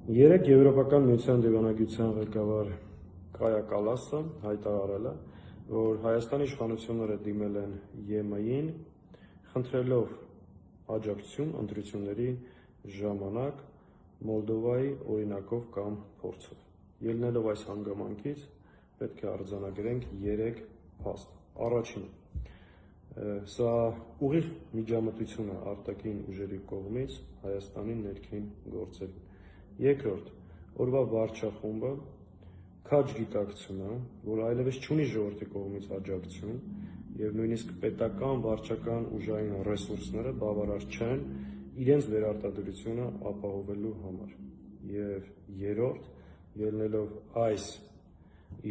Երեք Եվրոպական միության դիվանագիտության ղեկավար Կայա Կալասը հայտարարել է, որ Հայաստանի իշխանությունները դիմել են ԵՄ-ին, խնդրելով աջակցություն ընտրությունների ժամանակ Մոլդովայի օրինակով կամ փորձով։ Ելնելով այս հանգամանքից պետք է արձանագրենք 3 փաստ։ Առաջինը, սա ուղիղ միջամտություն է արտաքին ուժերի կողմից Հայաստանի ներքին գործերին։ Երկրորդ, օրվա վարչախումբը քաջ գիտակցում է, որ այլևս չունի ժողովրդի կողմից աջակցություն եւ նույնիսկ պետական, վարչական ուժային ռեսուրսները բավարար չեն իրենց վերարտադրությունը ապահովելու համար։ Եվ երրորդ, ելնելով այս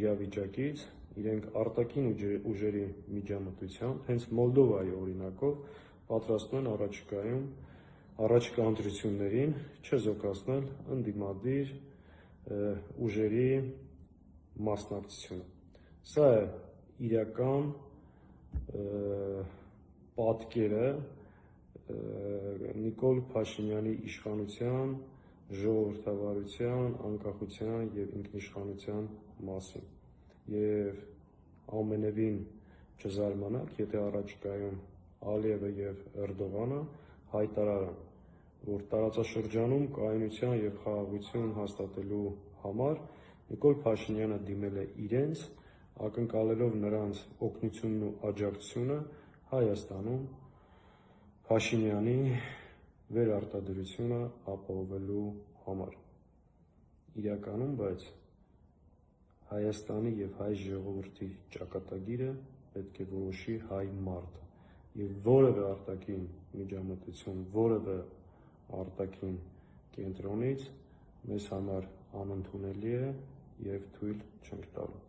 իրավիճակից, իրենք արտաքին ուժերի միջամտությամբ հենց Մոլդովայի օրինակով պատրաստվում են առաջիկա ընտրություններին չեզոքացնել ընդդիմադիր ուժերի մասնակցությունը։ Սա է իրական պատկերը Նիկոլ Փաշինյանի իշխանության, ժողովրդավարության, անկախության եւ ինքնիշխանության մասին։ Եվ ամենևին չզարմանաք, եթե առաջիկայում Ալիևը եւ Էրդողանը հայտարարան, որ տարածաշրջանում կայունության եւ խաղաղություն հաստատելու համար Նիկոլ Փաշինյանը դիմել է իրենց, ակնկալելով նրանց օգնությունն ու աջակցությունը Հայաստանում Փաշինյանի վերարտադրությունը ապահովելու համար։ Իրականում բայց Հայաստանի եւ հայ ժողովրդի ճակատագիրը պետք է որոշի հայ մարդը եւ որևէ արտաքին միջամտություն, որևէ արտաքին կենտրոնից մեզ համար անընդունելի է եւ թույլ չենք տալու։